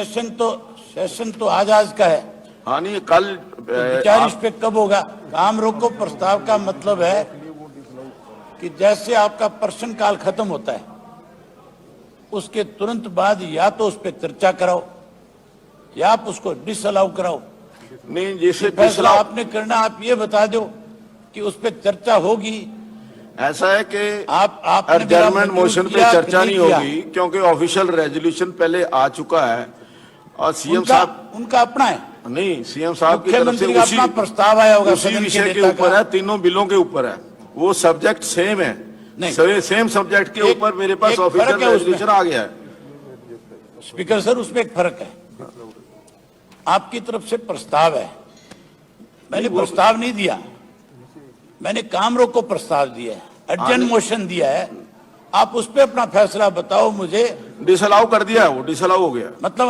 Session तो आज का है। हाँ नहीं, कल तो विचार इस पे कब होगा? काम रोको प्रस्ताव का मतलब है कि जैसे आपका प्रश्नकाल खत्म होता है उसके तुरंत बाद या तो उस पर चर्चा कराओ या आप उसको डिसअलाउ कराओ। नहीं, जैसे फैसला आपने करना, आप ये बता दो कि उस पर चर्चा होगी। ऐसा है कि आपने एडजर्नमेंट मोशन पे चर्चा नहीं किया। होगी क्योंकि ऑफिशियल रेजोल्यूशन पहले आ चुका है और सीएम साहब उनका अपना है। नहीं, सीएम साहब की तरफ से मुख्यमंत्री का अपना प्रस्ताव आया होगा, उसी विषय के ऊपर है, तीनों बिलों के ऊपर है, वो सब्जेक्ट सेम है, सेम सब्जेक्ट के ऊपर मेरे पास ऑफिशियल रेजोल्यूशन आ गया है। स्पीकर सर, उसमें एक फर्क है। आपकी तरफ से प्रस्ताव है, मैंने प्रस्ताव नहीं दिया, मैंने काम रोको प्रस्ताव दिया है, अर्जेंट मोशन दिया है। आप उस पर अपना फैसला बताओ मुझे। डिसअलाउ कर दिया है, वो डिसअलाउ हो गया। मतलब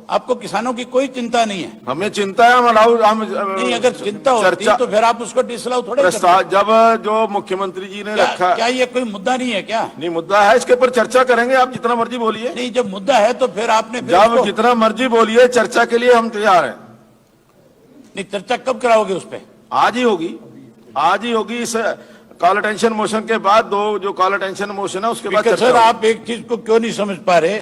आपको किसानों की कोई चिंता नहीं है? हमें चिंता है, हम नहीं, अगर चिंता होती तो फिर आप उसको डिसअलाउ थोड़े प्रस्ताव जब जो मुख्यमंत्री जी ने रखा। क्या ये कोई मुद्दा नहीं है क्या? नहीं, मुद्दा है, इसके ऊपर चर्चा करेंगे, आप जितना मर्जी बोलिए। नहीं, जब मुद्दा है तो फिर आपने जब जितना मर्जी बोलिए, चर्चा के लिए हम तैयार हैं। नहीं, चर्चा कब कराओगे उस पर? आज ही होगी, आज ही होगी। इस कॉल अटेंशन मोशन के बाद, दो जो कॉल अटेंशन मोशन है उसके बाद। सर, आप एक चीज को क्यों नहीं समझ पा रहे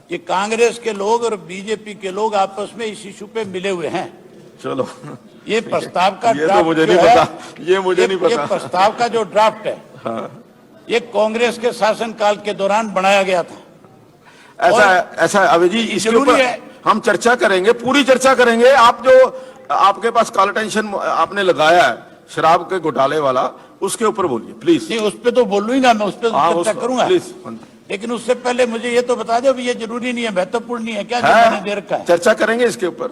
कि कांग्रेस के लोग और बीजेपी के लोग आपस में इस इशू पे मिले हुए हैं। चलो, ये प्रस्ताव का ये तो मुझे नहीं पता, ये मुझे नहीं पता। ये प्रस्ताव का जो ड्राफ्ट है, हाँ। ये कांग्रेस के शासनकाल के दौरान बनाया गया था। ऐसा अभी जी, इसके ऊपर हम चर्चा करेंगे, पूरी चर्चा करेंगे। आप जो आपके पास कॉल अटेंशन आपने लगाया है शराब के घोटाले वाला, उसके ऊपर बोलिए प्लीज। नहीं, उस पर तो बोलूंगा मैं, उस पर चर्चा करूंगा प्लीज। लेकिन उससे पहले मुझे ये तो बता दो, ये जरूरी नहीं है, महत्वपूर्ण नहीं है क्या जो मैंने दे रखा है? चर्चा करेंगे इसके ऊपर,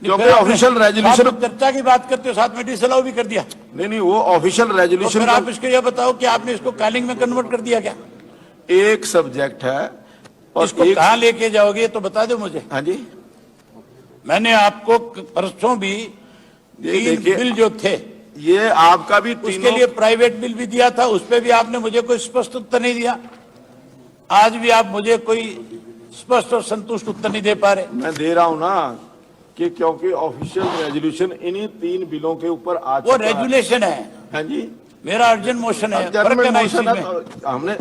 क्योंकि ऑफिशियल रेजोल्यूशन। चर्चा की बात करते हो, साथ में डिसअलाउ भी कर दिया। नहीं, वो ऑफिशियल रेजोल्यूशन। फिर आप इसको ये बताओ कि आपने इसको कॉलिंग में कन्वर्ट कर दिया क्या? एक सब्जेक्ट है और इसको कहाँ लेके जाओगे तो बता दो मुझे। हाँ जी, मैंने आपको परसों भी 3 बिल जो थे, ये आपका भी उसके लिए प्राइवेट बिल भी दिया था, उस पर भी आपने मुझे कोई स्पष्ट उत्तर नहीं दिया। आज भी आप मुझे कोई स्पष्ट और संतुष्ट उत्तर नहीं दे पा रहे। मैं दे रहा हूं ना कि क्योंकि ऑफिशियल रेजोल्यूशन इन्हीं 3 बिलों के ऊपर आ चुका है। वो रेजुलेशन है। हाँ जी, मेरा अर्जेंट मोशन है। हमने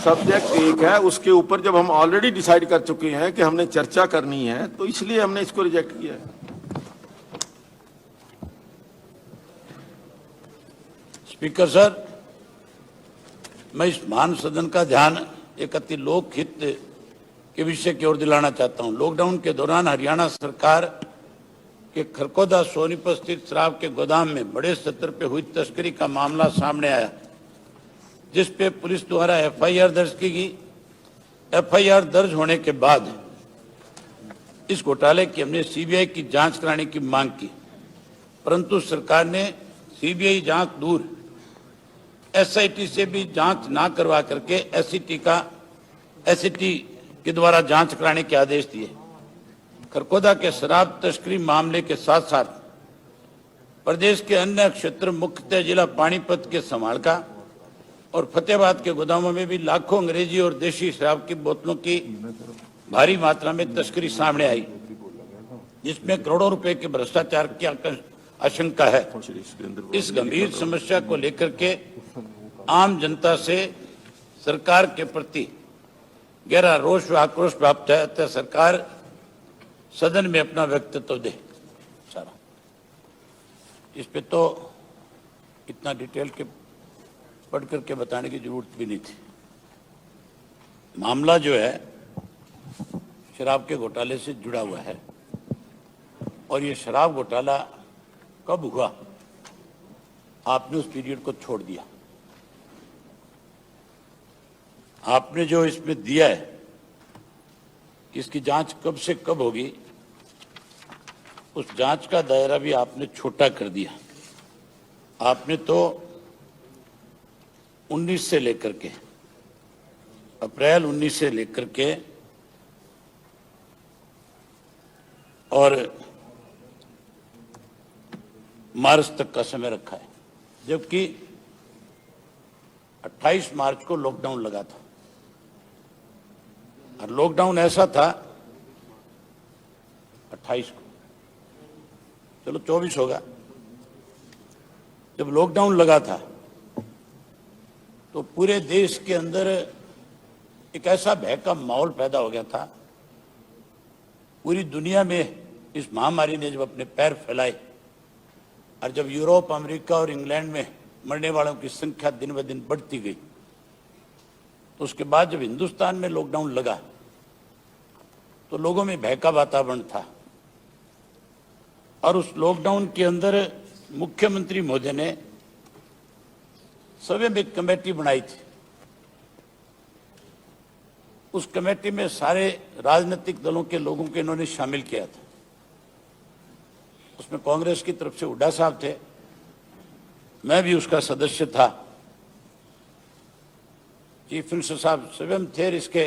सब्जेक्ट एक है, उसके ऊपर जब हम ऑलरेडी डिसाइड कर चुके हैं कि हमने चर्चा करनी है, तो इसलिए हमने इसको रिजेक्ट किया है। स्पीकर सर, मैं इस महान सदन का ध्यान एक अति लोकहित के विषय की ओर दिलाना चाहता हूं। लॉकडाउन के दौरान हरियाणा सरकार के खरखोदा सोनीपत स्थित शराब के गोदाम में बड़े स्तर पर हुई तस्करी का मामला सामने आया, जिस पे पुलिस द्वारा एफआईआर दर्ज की गई। एफआईआर दर्ज होने के बाद इस घोटाले की हमने सीबीआई की जांच कराने की मांग की, परंतु सरकार ने सीबीआई जांच दूर एसआईटी से भी जांच ना करवा करके एसआईटी के द्वारा जांच कराने के आदेश दिए। खरखोदा के शराब तस्करी मामले के साथ साथ प्रदेश के अन्य क्षेत्र, मुख्यतः जिला पानीपत के समालका और फतेहाबाद के गोदामों में भी लाखों अंग्रेजी और देशी शराब की बोतलों की भारी मात्रा में तस्करी सामने आई, जिसमें करोड़ों रुपए के भ्रष्टाचार की आशंका है। इस गंभीर समस्या को लेकर के आम जनता से सरकार के प्रति गहरा रोष व आक्रोश प्राप्त है, अतः सरकार सदन में अपना व्यक्तित्व दे। सारा इस पे तो इतना डिटेल के पढ़ करके बताने की जरूरत भी नहीं थी। मामला जो है शराब के घोटाले से जुड़ा हुआ है, और ये शराब घोटाला कब हुआ, आपने उस पीरियड को छोड़ दिया। आपने जो इसमें दिया है कि इसकी जांच कब से कब होगी, उस जांच का दायरा भी आपने छोटा कर दिया। आपने तो 19 से लेकर के अप्रैल 19 से लेकर के और मार्च तक का समय रखा है, जबकि 28 मार्च को लॉकडाउन लगा था। और लॉकडाउन ऐसा था 28 को, चलो 24 होगा, जब लॉकडाउन लगा था तो पूरे देश के अंदर एक ऐसा भय का माहौल पैदा हो गया था। पूरी दुनिया में इस महामारी ने जब अपने पैर फैलाए और जब यूरोप, अमेरिका और इंग्लैंड में मरने वालों की संख्या दिन ब दिन बढ़ती गई, तो उसके बाद जब हिंदुस्तान में लॉकडाउन लगा तो लोगों में भय का वातावरण था। और उस लॉकडाउन के अंदर मुख्यमंत्री महोदय ने स्वयं एक कमेटी बनाई थी। उस कमेटी में सारे राजनीतिक दलों के लोगों को इन्होंने शामिल किया था। उसमें कांग्रेस की तरफ से हुड्डा साहब थे, मैं भी उसका सदस्य था, चीफ मिनिस्टर साहब स्वयं थे, इसके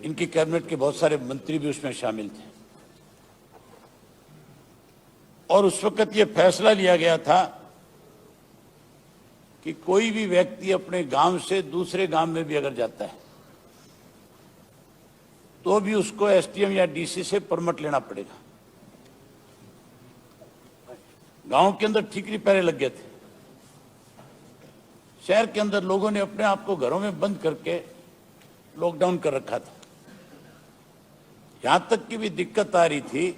इनकी कैबिनेट के बहुत सारे मंत्री भी उसमें शामिल थे। और उस वक्त ये फैसला लिया गया था कि कोई भी व्यक्ति अपने गांव से दूसरे गांव में भी अगर जाता है तो भी उसको एसडीएम या डीसी से परमिट लेना पड़ेगा। गांव के अंदर ठीकरी पहरे लग गए थे, शहर के अंदर लोगों ने अपने आप को घरों में बंद करके लॉकडाउन कर रखा था। यहां तक की भी दिक्कत आ रही थी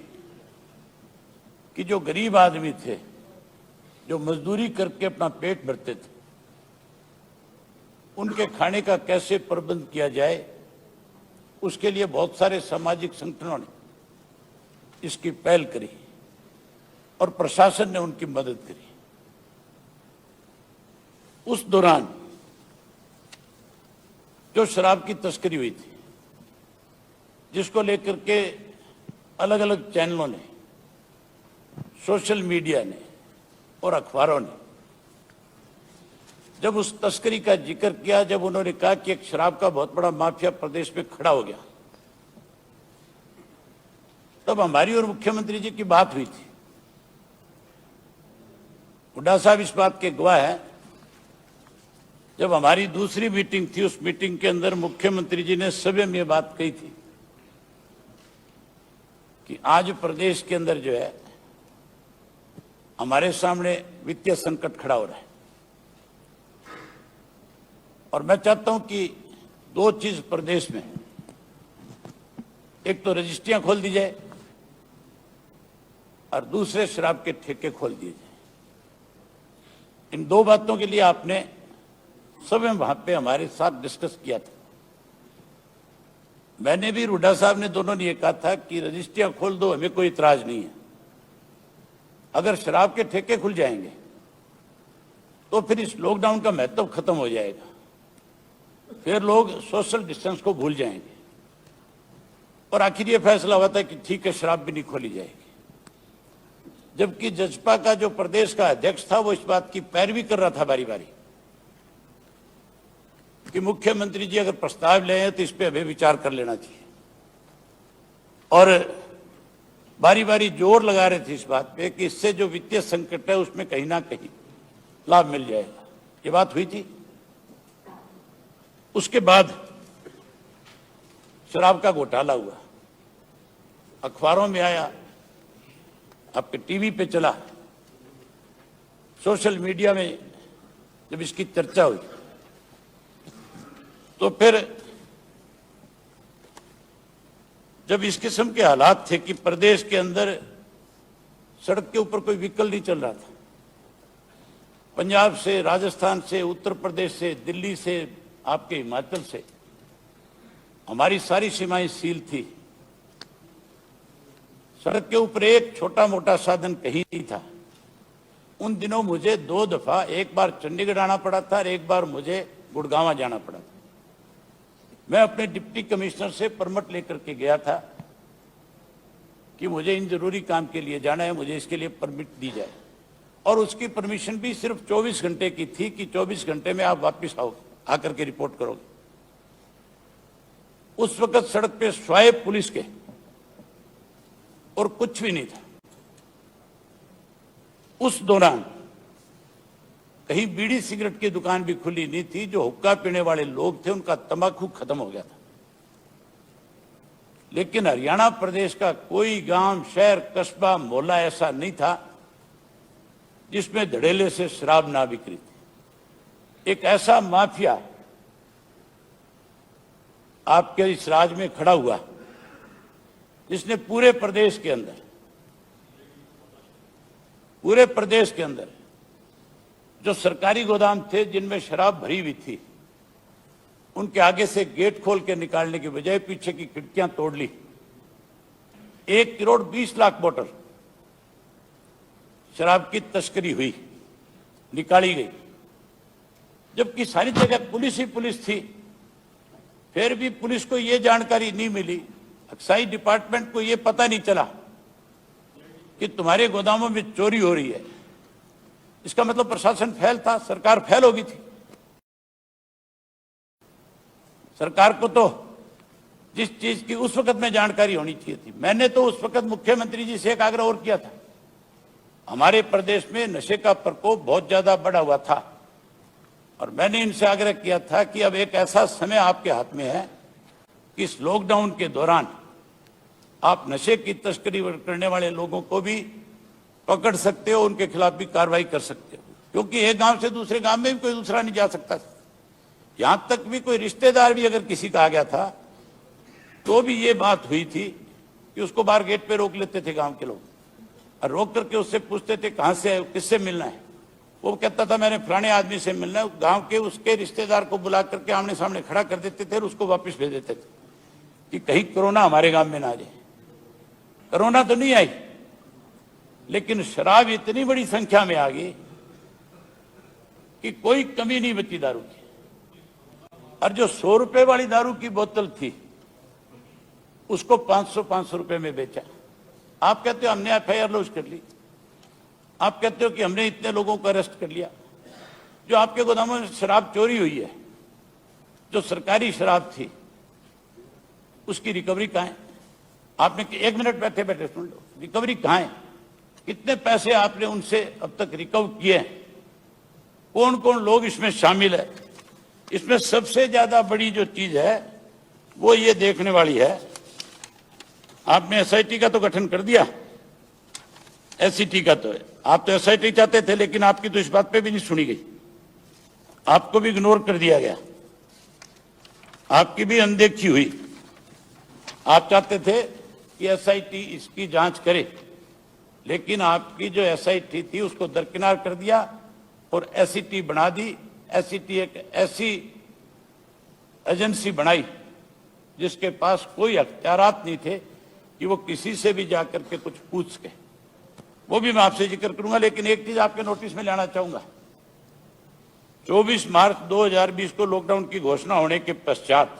कि जो गरीब आदमी थे, जो मजदूरी करके अपना पेट भरते थे, उनके खाने का कैसे प्रबंध किया जाए, उसके लिए बहुत सारे सामाजिक संगठनों ने इसकी पहल करी और प्रशासन ने उनकी मदद करी। उस दौरान जो शराब की तस्करी हुई थी, जिसको लेकर के अलग अलग चैनलों ने, सोशल मीडिया ने और अखबारों ने जब उस तस्करी का जिक्र किया, जब उन्होंने कहा कि एक शराब का बहुत बड़ा माफिया प्रदेश में खड़ा हो गया, तब हमारी और मुख्यमंत्री जी की बात हुई थी। हुड्डा साहब इस बात के गवाह हैं। जब हमारी दूसरी मीटिंग थी, उस मीटिंग के अंदर मुख्यमंत्री जी ने स्वयं ये बात कही थी कि आज प्रदेश के अंदर जो है हमारे सामने वित्तीय संकट खड़ा हो रहा है और मैं चाहता हूं कि दो चीज प्रदेश में, एक तो रजिस्ट्रियां खोल दी जाए और दूसरे शराब के ठेके खोल दिए जाए। इन दो बातों के लिए आपने स्वयं वहां पे हमारे साथ डिस्कस किया था। मैंने भी, हुड्डा साहब ने, दोनों ने ये कहा था कि रजिस्ट्रियां खोल दो, हमें कोई इतराज नहीं है। अगर शराब के ठेके खुल जाएंगे तो फिर इस लॉकडाउन का महत्व खत्म हो जाएगा, फिर लोग सोशल डिस्टेंस को भूल जाएंगे। और आखिर ये फैसला हुआ था कि ठीक है, शराब भी नहीं खोली जाएगी। जबकि जजपा का जो प्रदेश का अध्यक्ष था वो इस बात की पैरवी कर रहा था बारी बारी कि मुख्यमंत्री जी अगर प्रस्ताव ले आए तो इस पे अभी विचार कर लेना चाहिए, और बारी बारी जोर लगा रहे थे इस बात पे कि इससे जो वित्तीय संकट है उसमें कहीं ना कहीं लाभ मिल जाएगा। ये बात हुई थी। उसके बाद शराब का घोटाला हुआ, अखबारों में आया, आपके टीवी पे चला, सोशल मीडिया में जब इसकी चर्चा हुई तो फिर जब इस किस्म के हालात थे कि प्रदेश के अंदर सड़क के ऊपर कोई व्हीकल नहीं चल रहा था, पंजाब से, राजस्थान से, उत्तर प्रदेश से, दिल्ली से, आपके हिमाचल से, हमारी सारी सीमाएं सील थी। सड़क के ऊपर एक छोटा मोटा साधन कहीं नहीं था। उन दिनों मुझे 2 दफा, एक बार चंडीगढ़ आना पड़ा था और एक बार मुझे गुड़गांव जाना पड़ा था। मैं अपने डिप्टी कमिश्नर से परमिट लेकर के गया था कि मुझे इन जरूरी काम के लिए जाना है, मुझे इसके लिए परमिट दी जाए, और उसकी परमिशन भी सिर्फ 24 घंटे की थी कि 24 घंटे में आप वापस आओगे, आकर के रिपोर्ट करोगे। उस वक्त सड़क पे स्वाय पुलिस के और कुछ भी नहीं था। उस दौरान कहीं बीड़ी सिगरेट की दुकान भी खुली नहीं थी। जो हुक्का पीने वाले लोग थे उनका तंबाकू खत्म हो गया था। लेकिन हरियाणा प्रदेश का कोई गांव, शहर, कस्बा, मोहल्ला ऐसा नहीं था जिसमें धड़ेले से शराब ना बिक्री थी। एक ऐसा माफिया आपके इस राज्य में खड़ा हुआ जिसने पूरे प्रदेश के अंदर जो सरकारी गोदाम थे जिनमें शराब भरी हुई थी, उनके आगे से गेट खोल के निकालने के बजाय पीछे की खिड़कियां तोड़ ली। 1,20,00,000 बोतल शराब की तस्करी हुई, निकाली गई। जबकि सारी जगह पुलिस ही पुलिस थी, फिर भी पुलिस को यह जानकारी नहीं मिली, एक्साइज डिपार्टमेंट को यह पता नहीं चला कि तुम्हारे गोदामों में चोरी हो रही है। इसका मतलब प्रशासन फेल था, सरकार फेल हो गई थी। सरकार को तो जिस चीज की उस वक्त में जानकारी होनी चाहिए थी, मैंने तो उस वक्त मुख्यमंत्री जी से एक आग्रह और किया था। हमारे प्रदेश में नशे का प्रकोप बहुत ज्यादा बढ़ा हुआ था और मैंने इनसे आग्रह किया था कि अब एक ऐसा समय आपके हाथ में है कि इस लॉकडाउन के दौरान आप नशे की तस्करी करने वाले लोगों को भी पकड़ सकते हो, उनके खिलाफ भी कार्रवाई कर सकते हो, क्योंकि एक गांव से दूसरे गांव में भी कोई दूसरा नहीं जा सकता। यहां तक भी कोई रिश्तेदार भी अगर किसी का आ गया था तो भी ये बात हुई थी कि उसको बाहर गेट पे रोक लेते थे गांव के लोग और रोक करके उससे पूछते थे कहां से है, किससे मिलना है। वो कहता था मैंने फलाने आदमी से मिलना है। गांव के उसके रिश्तेदार को बुला करके आमने सामने खड़ा कर देते थे और उसको वापस भेज देते थे कि कहीं कोरोना हमारे गांव में ना आ जाए। कोरोना तो नहीं आई, लेकिन शराब इतनी बड़ी संख्या में आ गई कि कोई कमी नहीं बची दारू की। और जो 100 रुपए वाली दारू की बोतल थी उसको 500 रुपए में बेचा। आप कहते हो हमने एफआईआर लॉन्च कर ली, आप कहते हो कि हमने इतने लोगों को अरेस्ट कर लिया। जो आपके गोदामों में शराब चोरी हुई है, जो सरकारी शराब थी, उसकी रिकवरी कहां है? आपने 1 मिनट बैठे बैठे सुन लो, रिकवरी कहां है? कितने पैसे आपने उनसे अब तक रिकवर किए? कौन कौन लोग इसमें शामिल है? इसमें सबसे ज्यादा बड़ी जो चीज है वो ये देखने वाली है, आपने एसआईटी का तो गठन कर दिया, एससीटी का तो है। आप तो एसआईटी चाहते थे, लेकिन आपकी तो इस बात पे भी नहीं सुनी गई, आपको भी इग्नोर कर दिया गया, आपकी भी अनदेखी हुई। आप चाहते थे कि एसआईटी इसकी जांच करे, लेकिन आपकी जो एसआईटी थी उसको दरकिनार कर दिया और एससीटी बना दी। एससीटी एक ऐसी एजेंसी बनाई जिसके पास कोई अख्तियारात नहीं थे कि वो किसी से भी जाकर के कुछ पूछ सके। वो भी मैं आपसे जिक्र करूंगा, लेकिन एक चीज आपके नोटिस में लाना चाहूंगा। 24 मार्च 2020 को लॉकडाउन की घोषणा होने के पश्चात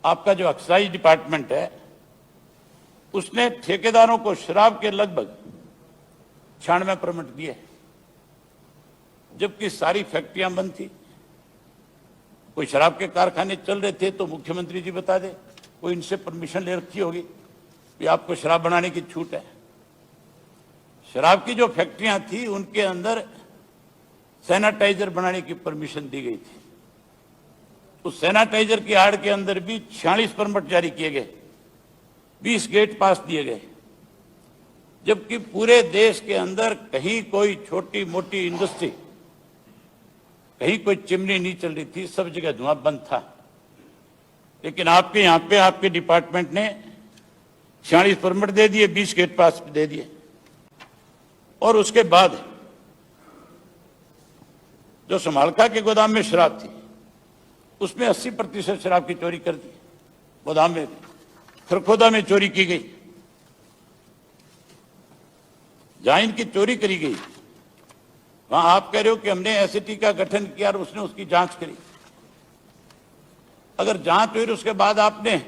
आपका जो एक्साइज डिपार्टमेंट है उसने ठेकेदारों को शराब के लगभग 96 परमिट दिए, जबकि सारी फैक्ट्रियां बंद थी। कोई शराब के कारखाने चल रहे थे तो मुख्यमंत्री जी बता दे, कोई इनसे परमिशन ले रखी होगी कि आपको शराब बनाने की छूट है। शराब की जो फैक्ट्रियां थी उनके अंदर सैनिटाइजर बनाने की परमिशन दी गई थी। उस सैनिटाइजर की आड़ के अंदर भी 46 परमिट जारी किए गए, 20 गेट पास दिए गए, जबकि पूरे देश के अंदर कहीं कोई छोटी मोटी इंडस्ट्री, कहीं कोई चिमनी नहीं चल रही थी, सब जगह धुआं बंद था। लेकिन आपके यहां पे आपके डिपार्टमेंट ने 46 परमिट दे दिए, 20 गेट पास दे दिए, और उसके बाद जो समालका के गोदाम में शराब थी उसमें 80% शराब की चोरी कर दी। गोदाम में खरखोदा में चोरी की गई, जहां इनकी चोरी करी गई वहां आप कह रहे हो कि हमने एससीटी का गठन किया और उसने उसकी जांच करी। अगर जांच हुई उसके बाद आपने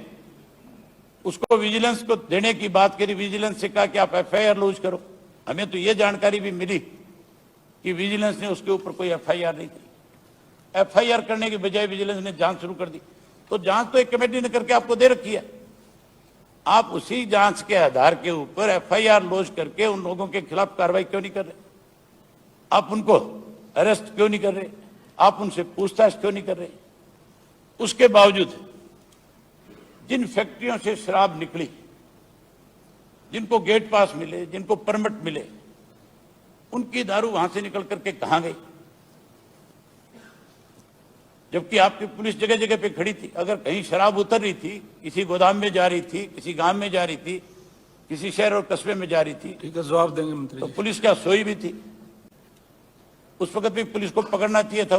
उसको विजिलेंस को देने की बात करी, विजिलेंस से कहा कि आप एफआईआर लॉन्च करो। हमें तो ये जानकारी भी मिली कि विजिलेंस ने उसके ऊपर कोई एफआईआर नहीं की। एफआईआर करने के बजाय विजिलेंस ने जांच शुरू कर दी। तो जांच तो एक कमेटी ने करके आपको दे रखी है, आप उसी जांच के आधार के ऊपर एफआईआर लॉन्च करके उन लोगों के खिलाफ कार्रवाई क्यों नहीं कर रहे? आप उनको अरेस्ट क्यों नहीं कर रहे? आप उनसे पूछताछ क्यों नहीं कर रहे? उसके बावजूद जिन फैक्ट्रियों से शराब निकली, जिनको गेट पास मिले, जिनको परमिट मिले, उनकी दारू वहां से निकल करके कहां गई? जबकि आपकी पुलिस जगह जगह पे खड़ी थी। अगर कहीं शराब उतर रही थी, किसी गोदाम में जा रही थी, किसी गांव में जा रही थी, किसी शहर और कस्बे में जा रही थी, ठीक है, जवाब देंगे मंत्री तो जी। पुलिस क्या सोई भी थी? उस वक्त भी पुलिस को पकड़ना चाहिए था।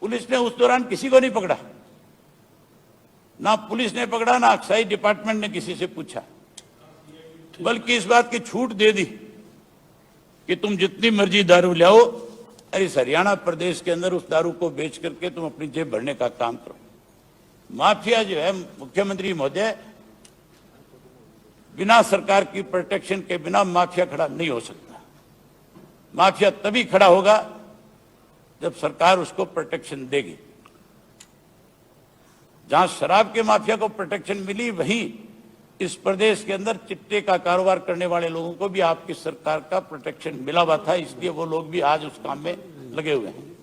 पुलिस ने उस दौरान किसी को नहीं पकड़ा, ना पुलिस ने पकड़ा, ना एक्साइज डिपार्टमेंट ने किसी से पूछा, बल्कि इस बात की छूट दे दी कि तुम जितनी मर्जी दारू लाओ, अरे इस हरियाणा प्रदेश के अंदर उस दारू को बेच करके तुम अपनी जेब भरने का काम करो। माफिया जो है, मुख्यमंत्री महोदय, बिना सरकार की प्रोटेक्शन के बिना माफिया खड़ा नहीं हो सकता। माफिया तभी खड़ा होगा जब सरकार उसको प्रोटेक्शन देगी। जहां शराब के माफिया को प्रोटेक्शन मिली, वहीं इस प्रदेश के अंदर चिट्टे का कारोबार करने वाले लोगों को भी आपकी सरकार का प्रोटेक्शन मिला हुआ था, इसलिए वो लोग भी आज उस काम में लगे हुए हैं।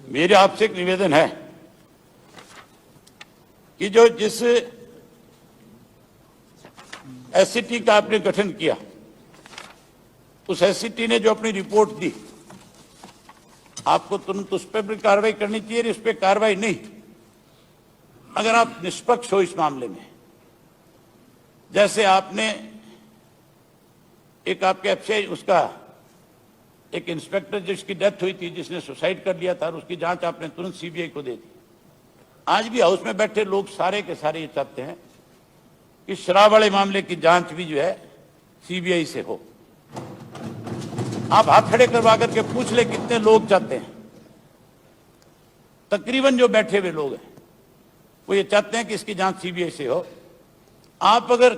मेरे आपसे एक निवेदन है कि जो जिस एससीटी का आपने गठन किया, उस एससीटी ने जो अपनी रिपोर्ट दी, आपको तुरंत उस पर भी कार्रवाई करनी चाहिए। इस पर कार्रवाई नहीं, अगर आप निष्पक्ष हो इस मामले में, जैसे आपने एक आपके एफसीआई उसका एक इंस्पेक्टर जिसकी डेथ हुई थी, जिसने सुसाइड कर लिया था, और उसकी जांच आपने तुरंत सीबीआई को दे दी। आज भी हाउस में बैठे लोग सारे के सारे ये चाहते हैं कि शराब वाले मामले की जांच भी जो है सीबीआई से हो। आप हाथ खड़े करवा करके पूछ ले कितने लोग चाहते हैं। तकरीबन जो बैठे हुए लोग हैं वो ये चाहते हैं कि इसकी जांच सीबीआई से हो। आप अगर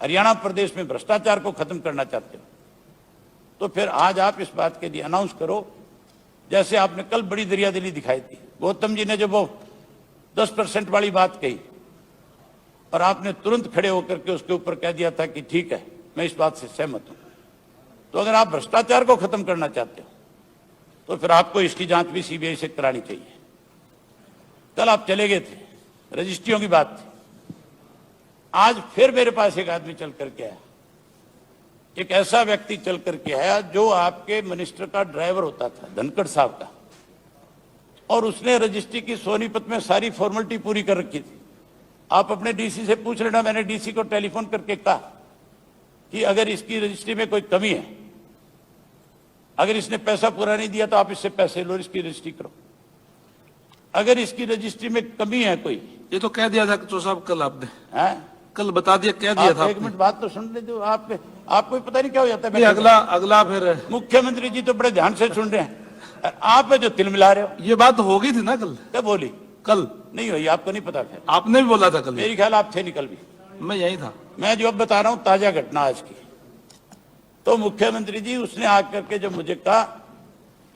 हरियाणा प्रदेश में भ्रष्टाचार को खत्म करना चाहते हो तो फिर आज आप इस बात के लिए अनाउंस करो, जैसे आपने कल बड़ी दरियादिली दिखाई थी। गौतम जी ने जब वो 10% वाली बात कही और आपने तुरंत खड़े होकर के उसके ऊपर कह दिया था कि ठीक है, मैं इस बात से सहमत हूं। तो अगर आप भ्रष्टाचार को खत्म करना चाहते हो तो फिर आपको इसकी जांच भी सीबीआई से करानी चाहिए। कल आप चले गए थे, रजिस्ट्रियों की बात थी। आज फिर मेरे पास एक आदमी चल करके आया, एक ऐसा व्यक्ति चल करके आया जो आपके मिनिस्टर का ड्राइवर होता था, धनखड़ साहब का, और उसने रजिस्ट्री की सोनीपत में सारी फॉर्मेलिटी पूरी कर रखी थी। आप अपने डीसी से पूछ लेना, मैंने डीसी को टेलीफोन करके कहा कि अगर इसकी रजिस्ट्री में कोई कमी है, अगर इसने पैसा पूरा नहीं दिया तो आप इससे पैसे लो, इसकी रजिस्ट्री करो। अगर इसकी रजिस्ट्री में कमी है कोई, ये तो कह दिया था तो साहब कल आपने, है कल बता दिया, कह दिया था एक मिनट बात तो सुन ले दो। आपको पता नहीं क्या हो जाता है। अगला फिर मुख्यमंत्री जी तो बड़े ध्यान से सुन रहे हैं, आप है जो तिलमिला रहे हो। ये बात हो गई थी ना कल? क्या बोली? कल नहीं हुई, आपको नहीं पता। फिर आपने भी बोला था कल। मेरी ख्याल आप थे निकल भी। मैं यही था। मैं जो अब बता रहा हूं ताजा घटना आज की। तो मुख्यमंत्री जी उसने आकर के जब मुझे कहा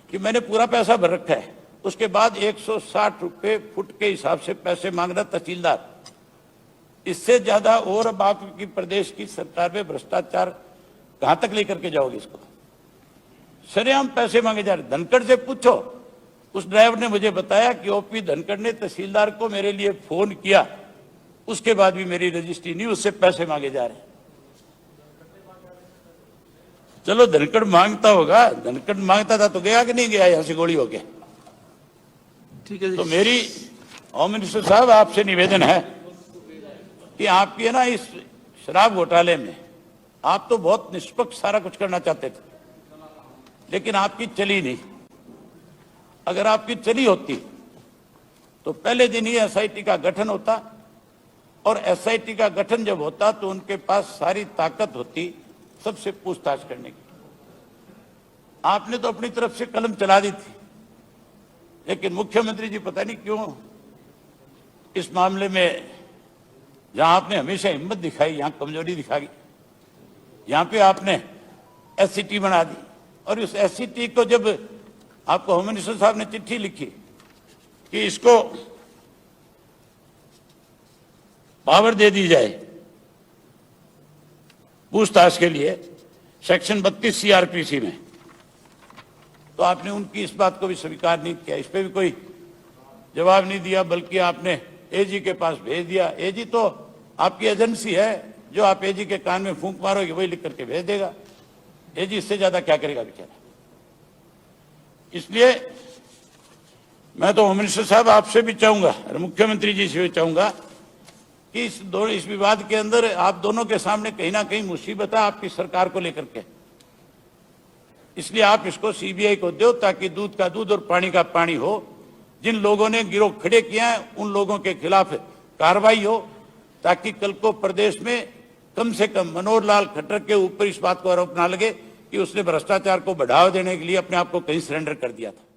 कि मैंने पूरा पैसा भर रखा है, उसके बाद 160 रुपए फुट के हिसाब से पैसे मांग रहा तहसीलदार। इससे ज्यादा और अब आपकी प्रदेश की सरकार में भ्रष्टाचार कहां तक लेकर के जाओगे इसको? सरेआम पैसे मांगे जा रहे। धनखड़ से पूछो, उस ड्राइवर ने मुझे बताया कि ओपी धनखड़ ने तहसीलदार को मेरे लिए फोन किया, उसके बाद भी मेरी रजिस्ट्री नहीं, उससे पैसे मांगे जा रहे हैं। चलो धनखड़ मांगता होगा, धनखड़ मांगता था तो गया कि नहीं गया यहां से गोली होके? ठीक है जी। तो मेरी होम मिनिस्टर साहब आपसे निवेदन है कि आपकी है ना इस शराब घोटाले में आप तो बहुत निष्पक्ष सारा कुछ करना चाहते थे, लेकिन आपकी चली नहीं। अगर आपकी चली होती तो पहले दिन ही एसआईटी का गठन होता, और एसआईटी का गठन जब होता तो उनके पास सारी ताकत होती सबसे पूछताछ करने की। आपने तो अपनी तरफ से कलम चला दी थी, लेकिन मुख्यमंत्री जी पता नहीं क्यों इस मामले में, जहां आपने हमेशा हिम्मत दिखाई, यहां कमजोरी दिखाई। यहां पे आपने एससीटी बना दी, और उस एससीटी को जब आपको होम मिनिस्टर साहब ने चिट्ठी लिखी कि इसको पावर दे दी जाए पूछताछ के लिए सेक्शन 32 सीआरपीसी में, तो आपने उनकी इस बात को भी स्वीकार नहीं किया, इस पे भी कोई जवाब नहीं दिया, बल्कि आपने एजी के पास भेज दिया। एजी तो आपकी एजेंसी है, जो आप एजी के कान में फूंक मारोगे वही लिख करके भेज देगा। एजी इससे ज्यादा क्या करेगा बेचारा। इसलिए मैं तो होम मिनिस्टर साहब आपसे भी चाहूंगा और मुख्यमंत्री जी से भी चाहूंगा कि इस विवाद के अंदर आप दोनों के सामने कहीं ना कहीं मुसीबत है आपकी सरकार को लेकर के, इसलिए आप इसको सीबीआई को दो ताकि दूध का दूध और पानी का पानी हो। जिन लोगों ने गिरोह खड़े किया है उन लोगों के खिलाफ कार्रवाई हो, ताकि कल को प्रदेश में कम से कम मनोहर लाल खट्टर के ऊपर इस बात को आरोप ना लगे कि उसने भ्रष्टाचार को बढ़ावा देने के लिए अपने आप को कहीं सरेंडर कर दिया था।